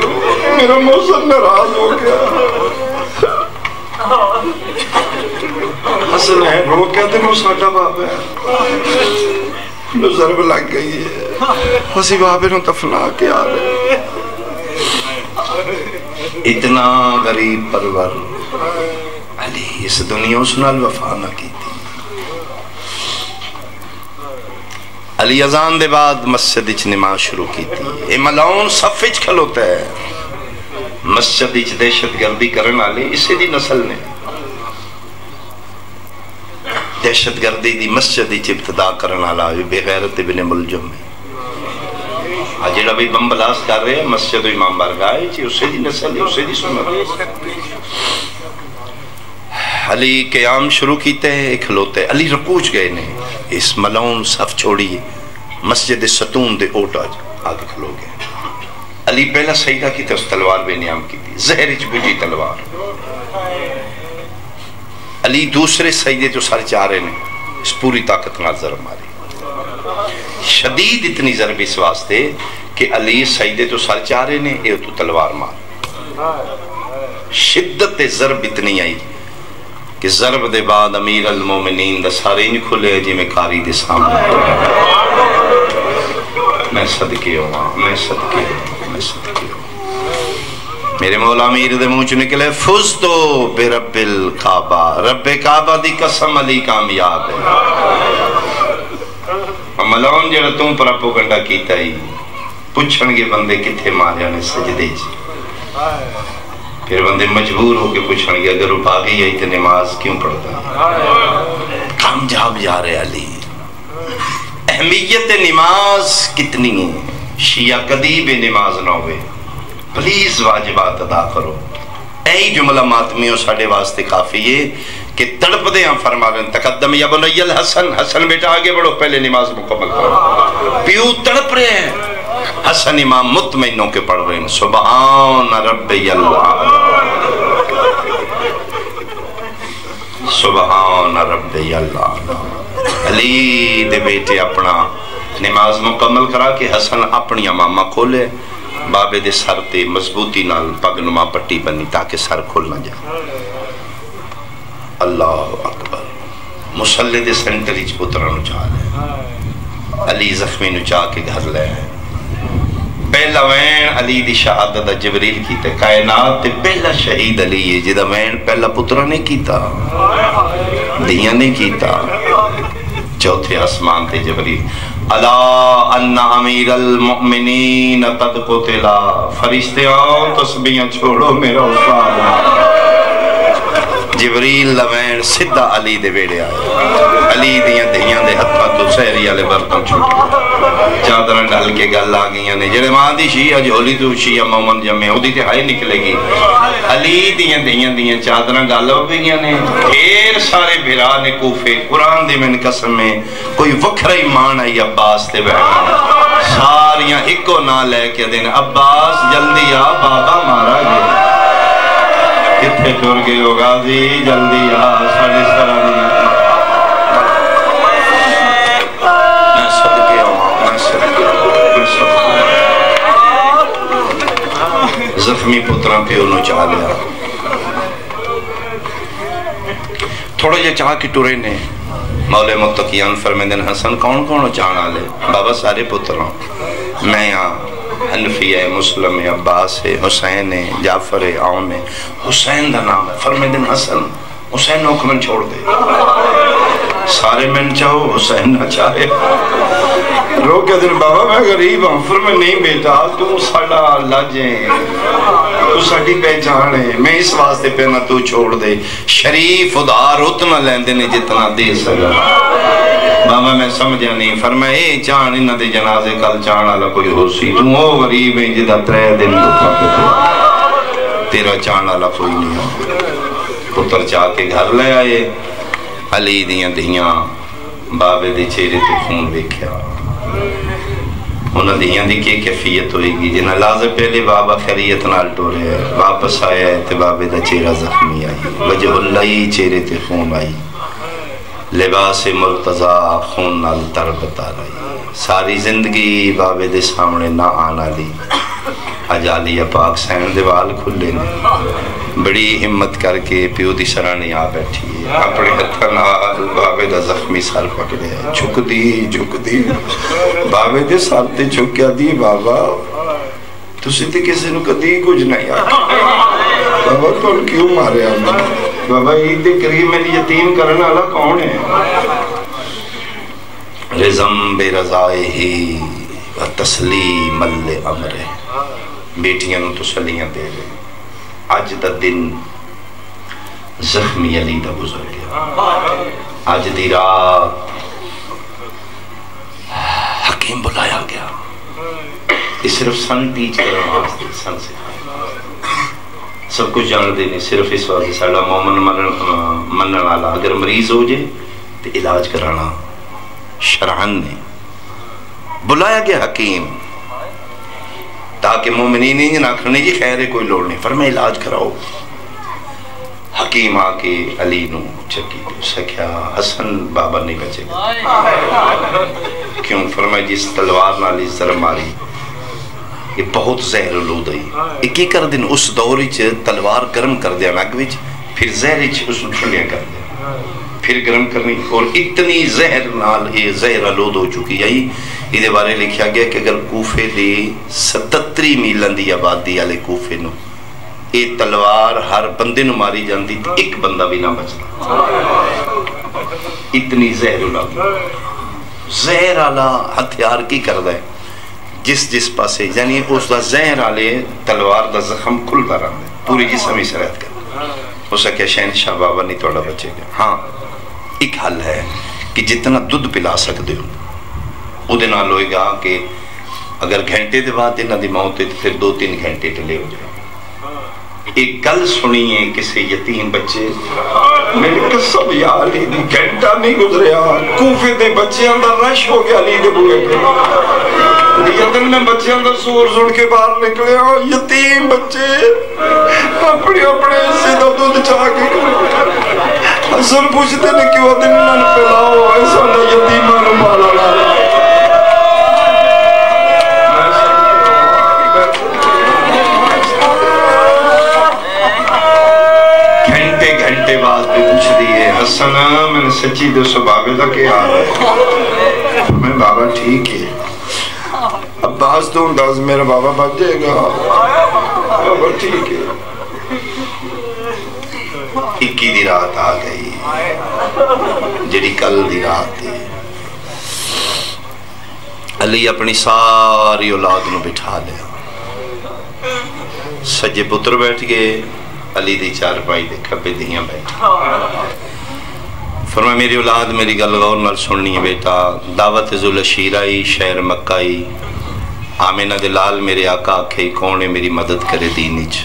میرا موسم ناراض ہو گیا حسن ہے رو کہتے ہیں وہ ساٹھا باپ ہے نو ضرب لگ گئی ہے اسی بابے نو دفنا کے آ رہے اتنا غریب پرور علی اس دنیا اس نال وفا نہ کی تھی علی اذان دے بعد مسجد اچ نماز شروع کی تھی اے ملعون صف اچ کھلوتا ہے مسجد اچ دہشت گردی کرن والے اسے دی نسل نے دہشت گردی دی مسجد اچ ابتدا کرن والا بے غیرت ابن ملجم ہے جڑا بھی بم بلاست کر رہے ہیں مسجد امام بارگاہ ہے اسے دی نسل ہے اسے دی سنت علی قیام شروع کیتے ہیں کھلوتے علی رکوچ گئے نے اس ملعون صف چھوڑی مسجد ستون دے اوٹ آگے کھلو گئے علی پہلا سجدہ کی تھی اس تلوار بے نیام کی تھی زہر بجی تلوار علی دوسرے سجدے جو سر چاہ رہے نے اس پوری طاقت نال ضرب ماری شدید اتنی ضرب اس واسطے کہ علی سجدے تو سر چاہ رہے نے اے تو تلوار مار شدت ضرب اتنی آئی کہ ضرب دے بعد امیر المومنین دا سارے انج کھلے جی میں کاری دے سامنے میں صدقے ہوں میں صدقے ہوں میں صدقے ہوں میرے مولا امیر دے منہ چ نکلے فزتو برب الکعبہ رب کعبہ دی قسم علی کامیاب ہے ملعون جڑا تم پر اپوگنڈا کیتا ہی پوچھن گے بندے کتھے ماریا نے سجدے چ پھر بندے مجبور ہو کے پوچھن گے اگر وہ باغی ہے تو نماز کیوں پڑھتا ہے کامیاب جا رہے علی اہمیت نماز کتنی ہے شیعہ کدی بے نماز نہ ہوئے پلیز واجبات ادا کرو اے جملہ ماتمیوں ساڑھے واسطے کافی ہے کہ تڑپ دے ہم فرما رہے ہیں تقدم یا بنی الحسن حسن بیٹا آگے بڑھو پہلے نماز مکمل کرو پیو تڑپ رہے ہیں حسن امام مطمئنوں کے پڑھ رہے ہیں سبحان ربی اللہ سبحان ربی اللہ علی دے بیٹے اپنا نماز مکمل کرا کے حسن اپنی امامہ کھولے بابے دے سر تے مضبوطی نال پگ نما پٹی بنی تاکہ سر کھول نہ جائے اللہ اکبر مسلح دے سینٹر پترہ نو چاہ لے علی زخمی نو چاہ کے گھر لے پہلے پہلا وین علی دی شہادت دا جبریل کیتا کائنات تے پہلا شہید علی ہے جدا وین پہلا پترہ نے کیتا دیاں نے کیتا چوتھے آسمان تے جبریل الا ان امیر المؤمنین قد قتلا فرشتے آؤ تسبیحاں چھوڑو میرا استاد جبریل لوین سدھا علی دے ویڑے آئے علی دیاں دہیاں دے ہتھاں تو سہری والے برتن چھوٹے چادراں ڈال کے گل آ گئیاں نے جڑے ماں دی شیعہ جھولی تو شیعہ مومن جمع اودی تے ہائے نکلے گی علی دیاں دہیاں چادراں گل ہو گئیاں نے ڈھیر سارے بھرا نے کوفے قرآن دی من قسم میں کوئی وکھرا ایمان آئی عباس تے بہن ساریاں ایکو نہ لے کے دین عباس جلدی آ بابا مارا گیا کتھے ٹر گئے ہو غازی جلدی آ ساڑھے سرانی میں صدقے آؤں میں صدقے زخمی پتران پہ انہوں چاہ لیا تھوڑا یہ چاہ کی ٹورے نے مولا متقیان فرمیدن حسن کون کون چاہنا لے بابا سارے پتران میں یہاں حنفی ہے مسلم ہے عباس ہے حسین ہے جعفر ہے عون ہے حسین دا نام ہے فرمیدن حسن حسین نوک من چھوڑ دے سارے من چاہو حسین نہ چاہے رو کے دن بابا میں غریب ہوں فرمے نہیں بیٹا تو ساڑا لاجیں تو ساڑی پہچان ہے میں اس واسطے پہ نہ تو چھوڑ دے شریف ادھار اتنا لیندے نے جتنا دے سکا بابا میں سمجھا نہیں فرمایا اے چاند انہ دے جنازے کل چاند آلہ کوئی ہو سی تم او غریب ہیں جدہ 3 دن دکھا پہ تیرا چاند آلہ کوئی نہیں ہو پتر چاہ کے گھر لے آئے علی دیاں بابے دے چہرے تے خون بیکھیا انہاں دیاں دی کی کیفیت ہوئی گی جنہاں لازے پہلے بابا خیریت نال ٹورے ہے واپس آیا ہے تے بابے دا چہرہ زخمی آئی وجہ اللہ چہرے تے خون آئی لباس مرتضی خون نال تربتا رہی ساری زندگی بابے دے سامنے نہ آنا لی اجالیہ پاک سین دیوال کھلے نے بڑی ہمت کر کے پیو دی سرانے آ بیٹھی ہے اپنے ہتھا نال بابے دا زخمی سر پکڑے ہے جھک دی بابے دے سر تے جھکیا دی بابا تسی تے کسی نو کدی کچھ نہیں آتا بابا تو کیوں مارے آنے بابا عید قریب میری یتیم کرنا اللہ کون ہے رزم بے رضائے ہی و تسلیم الامر بیٹیاں نو تسلیاں دے رہے آج دا دن زخمی علی دا گزر گیا آج دی رات حکیم بلایا گیا اس صرف سن ٹیچ کرنا واسطے سن سے سب کچھ جان دینے صرف اس واسطے ساڑا مومن منن والا اگر مریض ہو جائے تو علاج کرانا شرعن نے بلایا گیا حکیم تاکہ مومنین نہیں ناکھنے جی خیر ہے کوئی لوڑ نہیں فرمائے علاج کراؤ حکیم آکے علی نو چکی سکھیا حسن بابا نہیں بچے گا کیوں فرمائے جس تلوار نالی ذر ماری یہ بہت زہر لود آئی ایک ہی کر دن اس دوری چھے تلوار گرم کر دیا نگویچ پھر زہر چھے اس ٹھنڈیا کر دیا پھر گرم کرنی اور اتنی زہر نال یہ زہر لود ہو چکی آئی یہ بارے لکھیا گیا کہ اگر کوفے دی 77 میلن دی آبادی آلے کوفے نو یہ تلوار ہر بندے نو ماری جاندی تھی ایک بندہ بھی نہ بچتا اتنی زہر لود زہر آلہ ہتھیار کی کر دائے جس پاسے یعنی اس دا زہر آلے تلوار دا زخم کھلتا رہا ہے پوری جسمی سرحت کر ہو سکے شہنشاہ بابا نہیں توڑا بچے گا ہاں ایک حل ہے کہ جتنا دودھ پلا سکتے ہو وہ دن آل ہوئے گا کہ اگر گھنٹے دے بعد انہا دی موت ہے تو پھر 2-3 گھنٹے ٹلے ہو جائے ایک گل سنی ہے کسی یتیم بچے میں نے کہا سب یا علی دی گھنٹہ نہیں گزریا کوفے دے بچے اندر رش ہو گیا علی دے بوئے کے یتن میں بچے اندر سور سن کے باہر نکلے یتیم بچے اپنے سے دودھ چاہ کے حسن پوچھتے نے کیوں دن نن پلاؤ ایسا نہ یتیمان مالا لالا گھنٹے بعد بھی پوچھ دیئے حسن میں نے سچی دو سو بابے دا کیا آ رہا ہے میں بابا ٹھیک ہے عباس مست ہوں میرا بابا بچ جائے گا. بابا ٹھیک ہے. 21 دی رات آ گئی جڑی کل دی رات ہے. علی اپنی ساری اولاد نو بٹھا لیا. سجے پتر بیٹھ گئے, علی دی چارپائی دے کھبے دیاں بیٹھ. فرمایا میری اولاد میری گل غور نال سننی ہے بیٹا. دعوت ذوالعشیر آئی, شہر مکہ آئی. آمینہ دے لال میرے آقا آکھے کون ہے میری مدد کرے دین وچ.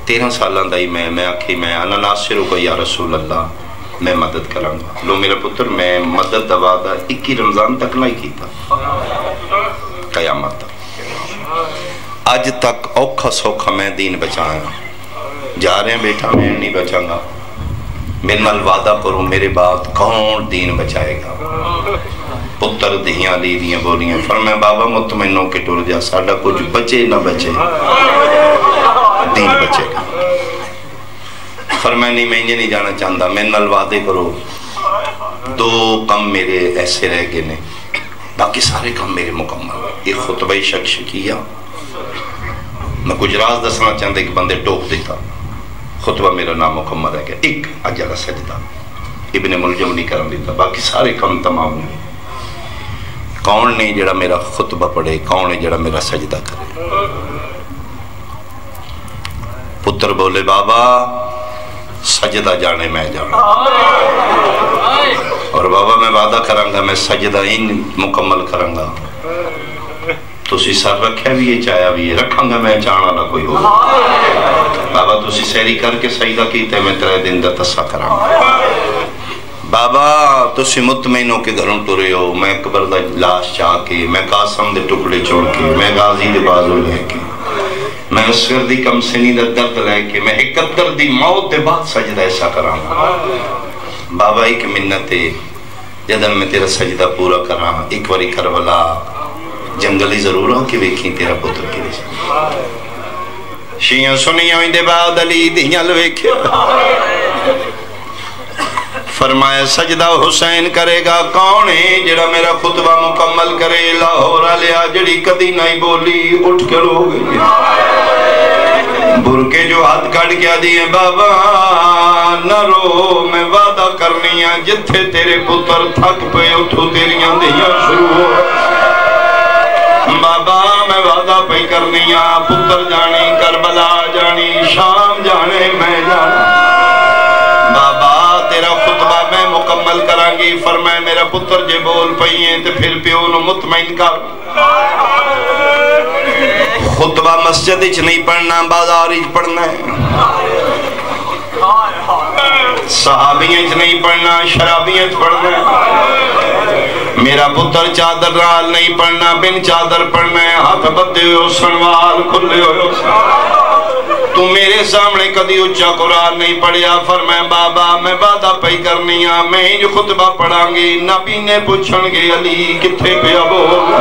13 سالاں دا ہی میں آکھی میں انا ناصرو کو یا رسول اللہ, میں مدد کراں گا. لو میرا پتر میں مدد دا وعدہ 21 رمضان تک نہیں کیتا, قیامت تک. اج تک اوکھا سوکھا میں دین بچایا. جا رہے ہیں بیٹا میں نہیں بچاں گا, میرے نال وعدہ کرو میرے بعد کون دین بچائے گا. پتر دہیاں لی دیاں بولیاں. فرمایا بابا مطمئن ہو کے ٹر جا, ساڈا کچھ بچے نہ بچے دین بچے گا. فرمایا نہیں میں نہیں جانا چاہتا, میں نال وعدے کرو. 2 کم میرے ایسے رہ گئے نے, باقی سارے کم میرے مکمل. یہ خطبہ شخص کیا. میں کچھ راز دسنا چاہتا ایک بندے ٹوک دیتا, خطبہ میرا نام مکمل ہے گیا. ایک اجلا سجدہ ابن ملجم نہیں کرن دیتا, باقی سارے کم تمام نہیں. کون نہیں جڑا میرا خطبہ پڑھے, کون ہے جڑا میرا سجدہ کرے. پتر بولے بابا سجدہ جانے میں جانا, اور بابا میں وعدہ کراں گا میں سجدہ ہی مکمل کراں گا. تسی سر رکھے بھی یہ چاہیا بھی یہ رکھاں گا, میں چاہنا نہ کوئی ہو. بابا تسی سیری کر کے سجدہ کیتے میں 3 دن دا تسا کراں گا. بابا تسی مطمئن ہو کے گھروں ٹرے ہو, میں اکبر دا لاش چاہ کے, میں قاسم دے ٹکڑے چھوڑ کے, میں غازی دے بازو لے کے, میں اسکر دی کم سنی دا درد لے کے, میں 71 دی موت دے بعد سجدہ ایسا کراں گا. بابا ایک منت ہے جدن میں تیرا سجدہ پورا کراں. ایک واری کربلا جنگلی ضرور ہو کہ ویکھیں تیرا پتر کی رسی. شیعہ سنیاں دے بعد علی دیاں لویکھیا. فرمایا سجدہ حسین کرے گا کون ہے جڑا میرا خطبہ مکمل کرے. لاہور لیا جڑی کدی نہیں بولی اٹھ کر ہو گئی. برکے جو ہاتھ کٹ گیا دیئے بابا نہ رو, میں وعدہ کرنی ہے جتھے تیرے پتر تھک پہ اٹھو تیریاں دیاں شروع ہو. بابا میں وعدہ پہ کرنی ہے پتر جانی, کربلا جانی, شام جانے, میں جانا. بابا تیرا خطبہ میں مکمل کران گی. فرمائے میرا پتر جے بول پئییں تے پھر پیو نو مطمئن کر. خطبہ مسجد اچ نہیں پڑھنا, بازار اچ پڑھنا ہے. صحابیاں اچ نہیں پڑھنا, شرابیاں اچ پڑھنا ہے. میرا پتر چادر رال نہیں پڑھنا, بن چادر پڑھنا ہے. ہاتھ بدے ہوئے سنوال کھلے ہوئے. تو میرے سامنے کدی اچھا قرآن نہیں پڑھیا. فرمایا بابا میں وعدہ پہ کرنی ہے میں جو خطبہ پڑھاں گی. نبی نے پوچھن گے علی کتھے پیا بول.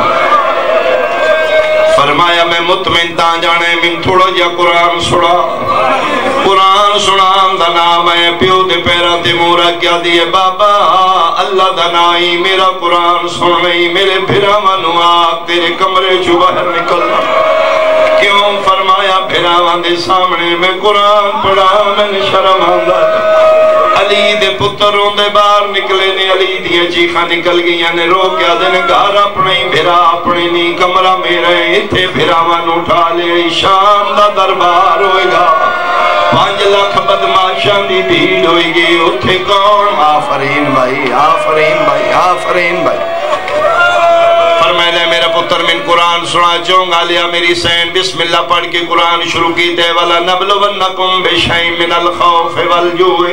فرمایا میں مطمئن تاں جانے من تھوڑا جا قرآن سڑا. قرآن سنام دا نام ہے پیو دے پیرا تے مورا کیا دیئے. بابا اللہ دا نائی میرا قرآن سن رہی. میرے بھرا منو آگ تیرے کمرے چو باہر نکل. کیوں؟ فرمایا بھراوان دے سامنے میں قرآن پڑھا میں نے شرم آندہ. علی دے پتروں دے باہر نکلے نے, علی دیاں چیخاں نکل گئیاں نے. رو کیا دن گھر اپنے بھرا اپنے نہیں کمرہ میرے اتھے بھراوان اٹھا لے. شام دا دربار ہوئے گا, 5 لاکھ بدماشاں دی بھیڑ ہوئے گی. اتھے کون؟ آفرین بھائی, آفرین بھائی, آفرین بھائی. فرمائے میرا پتر من قرآن سنا چونگا لیا. میری سین بسم اللہ پڑھ کے قرآن شروع کی تے. وَلَا نَبْلُوَنَّكُمْ بِشَيْءٍ مِّنَ الْخَوْفِ وَالْجُوعِ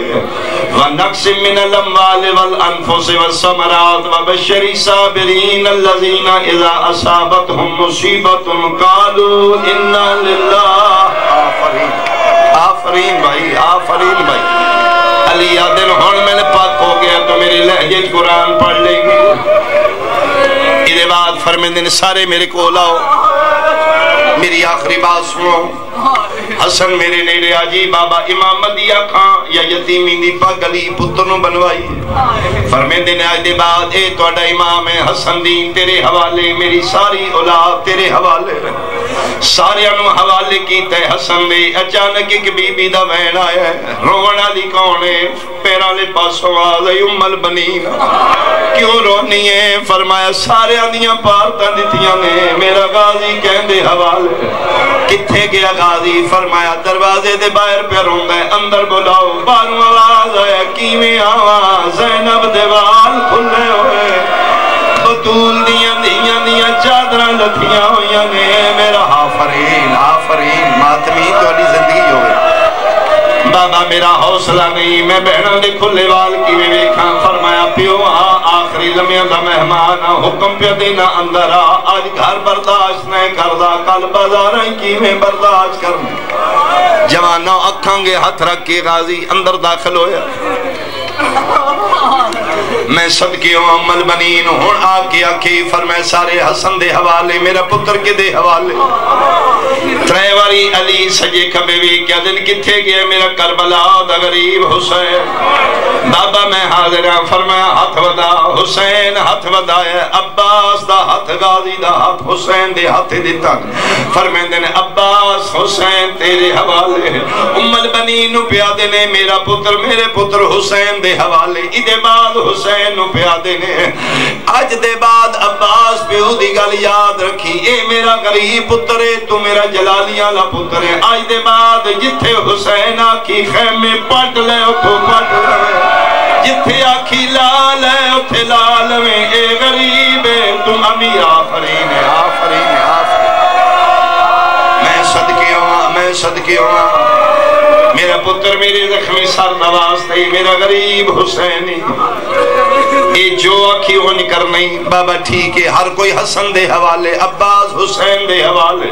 وَنَقْصٍ مِّنَ الْأَمْوَالِ وَالْأَنفُسِ وَالثَّمَرَاتِ وَبَشِّرِ الصَّابِرِينَ الَّذِينَ إِذَا أَصَابَتْهُمْ مُصِيبَةٌ قَالُوا إِنَّا لِلَّهِ. آفرین آفرین بھائی, آفرین بھائی. علی آدن ہون میں نے پاک ہو گیا تو میری لہجے قرآن پڑھ لیں گی. میرے بعد فرمیندے نے سارے میرے کو لاؤ, میری آخری بات سنو. حسن میرے نیڑے آجی بابا امام مدیہ کھان یا یتیمی دی پاک علی پتر نو بنوائی فرمین دن آج دے بعد اے توڑا امام حسن دین تیرے حوالے میری ساری اولاد تیرے حوالے سارے انو حوالے کی تے حسن دے اچانک ایک بی بی دا وین آیا ہے رونا دی کونے پیرالے پاسوں آزائی ام البنین کیوں رونی ہے فرمایا سارے آنیاں پارتاں دیتیاں نے میرا غازی کہندے حوالے کتھے گیا غازی فرمایا دروازے دے باہر پہ روندہ ہے اندر بلاؤ باروں آواز آیا کیویں آواز زینب دے وال کھلے ہوئے بطول دیاں چادرہ لتھیاں ہویاں نے میرا آفرین آفرین ماتمی تو علی زندگی ہوئے بابا میرا حوصلہ نہیں میں بہنوں دے کھلے وال کی میں ویکھاں فرمایا پیو آخری لمحہ دا مہمان حکم پہ دینا اندر آج گھر برداشت نہیں کردہ کل بازاریں کی میں برداشت کرنا جوانوں اکھاں گے ہاتھ رکھ کے غازی اندر داخل ہویا میں صدقی ہوں ام البنین ہون آکے آکے فرمائے سارے حسن دے حوالے میرا پتر کے دے حوالے تریواری علی سجے کبے بھی کیا دن کتھے گئے میرا کربلا دا غریب حسین بابا میں حاضرہ فرمایا ہاتھ ودا حسین ہاتھ ودا ہے عباس دا ہاتھ غازی دا ہاتھ حسین دے ہاتھ دیتا فرمائے دن عباس حسین تیرے حوالے ام البنین پیادے نے میرا پتر حسین دے حوالے ادھے بعد حسین نو پیادے نے آج دے بعد عباس پیو دی گل یاد رکھی اے میرا غریب پتر ہے تو میرا جلالیاں لا پتر ہے آج دے بعد جتھے حسین آکھی خیمے پٹ لے اتھو پٹ لے جتھے آکھی لال ہے اتھے لال میں اے غریب ہے تم امیر آفرین ہے آفرین ہے آفرین میں صدقی ہوں میرا پتر میرے زخمی سر نواز تھی میرا غریب حسینی اے جو آکھی وہ نکر نہیں بابا ٹھیک ہے ہر کوئی حسن دے حوالے عباس حسین دے حوالے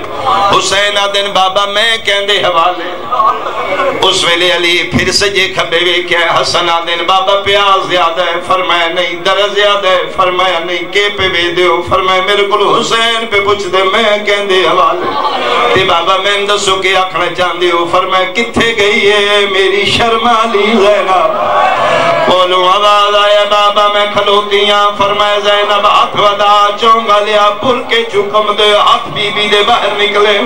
حسین آدن بابا میں کہن دے حوالے اس ویلے علی پھر سے جے کھبے وے کیا حسن آدن بابا پیاز زیادہ ہے فرمایا نہیں در زیادہ ہے فرمایا نہیں کے پہ بے دیو فرمایا میرے کل حسین پہ پوچھ دے میں کہن دے حوالے تے بابا میں اندسو کے آکھنا چاہن دیو فرمایا کتھے گئی ہے میری شرمالی زینب بولو آواز آیا بابا میں کھلوتیاں فرمائے زینب ہاتھ ودا چونگا لیا پھر کے چکم دے ہاتھ بی بی دے باہر نکلے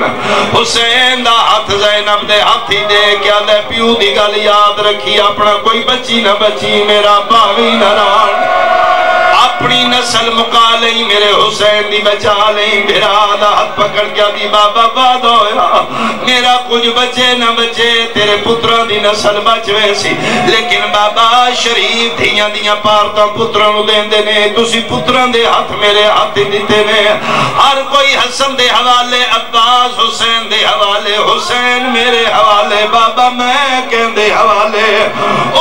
حسین دا ہاتھ زینب دے ہاتھی دے کیا دے پیو دی گل یاد رکھی اپنا کوئی بچی نہ بچی میرا باوی نہ ران اپنی نسل مکا لئی میرے حسین دی بچا لئی بھرادہ ہاتھ پکڑ کیا دی بابا باد ہویا میرا کچھ بچے نہ بچے تیرے پتران دی نسل بچوے سی لیکن بابا شریف دھیاں دیاں پارتاں پتران دین دینے تسی پتران دے ہاتھ میرے ہاتھ دیتے نے ہر کوئی حسن دے حوالے عباس حسین دے حوالے حسین میرے حوالے بابا میں کہن دے حوالے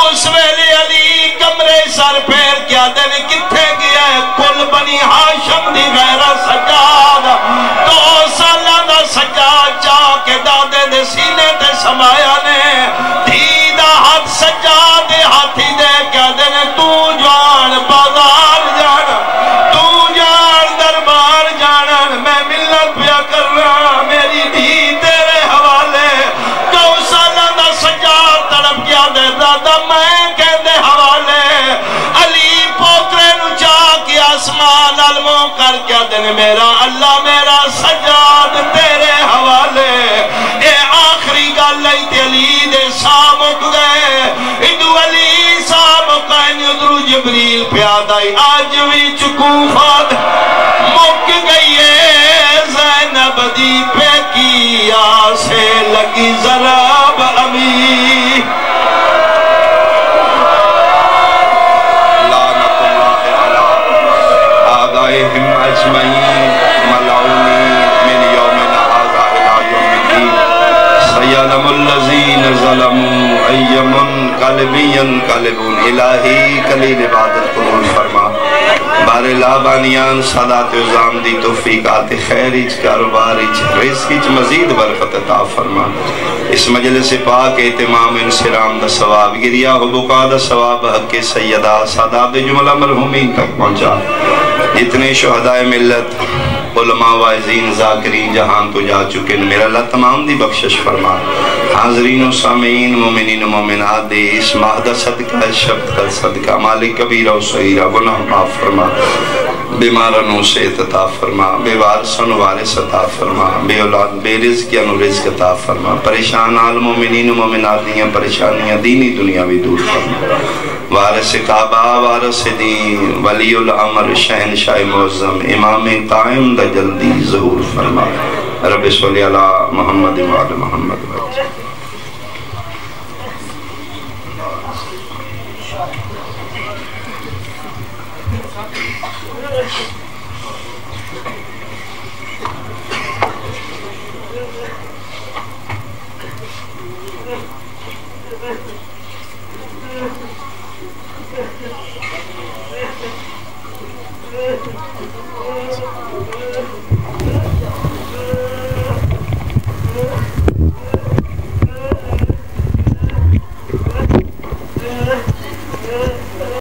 اس ویلے علی کمرے سر پیر کیا دینے کتھے گیا ہے کل بنی ہاشم دی غیرہ سجاد 2 سالہ دا سجاد چاہ کے دادے دے سینے تے سمایا نے دھیدہ ہاتھ سجاد دے ہاتھی دے کیا دینے تو جوان بازار جانا تو جان دربار جانا میں ملت پیا کرنا میری دھی تیرے حوالے 2 سالہ دا سجاد طرف کیا دے دادا میں کہہ دے حوالے علی پوترے نو چاہ کی آسمان علموں کر کیا دن میرا اللہ میرا سجاد تیرے حوالے اے آخری گال لئی تے علی دے سامک گئے ادو علی سامک گئے ادرو جبریل پیادائی آج بھی چکوفات مک گئی ہے زینب دی پہ کی آسے لگی ذراب امی آدائهم اجمعین ملعونی من یومنا هذا الى یوم الدین سیعلم الذین ظلموا ای منقلبی ینقلبون الہی کلیل عبادت قبول فرما بار لابانیان صدات عظام دی توفیقات خیریچ کاروباریچ رزقیچ مزید برکت عطا فرما اس مجلس پاک اہتمام انسرام دا ثواب گریا ہو بکا دا ثواب حق سیدہ سادات جملہ مرحومین تک پہنچا جتنے شہدائے ملت علماء واعظین ذاکرین جہان تو جا چکے ہیں، میرا اللہ تمام دی بخشش فرما۔ حاضرین و سامعین مومنین و مومنات دے اس ماہ دا صدقہ، اس شبد کا صدقہ، مالک کبیرہ و صغیرہ گناہ معاف فرما، بیمارنوں سے عطا فرما، بے وارثن وارث عطا فرما، بے اولاد بے رزقیاں نو رزق عطا فرما، پریشان حال مومنین و مومنات دیاں پریشانیاں دینی دنیاوی دور فرما۔ وارث کعبہ وارث دین ولی الامر شہنشاہ معظم امام قائم دا جلدی ظہور فرما۔ رب صلی علی محمد و علی محمد وجہ Thank you.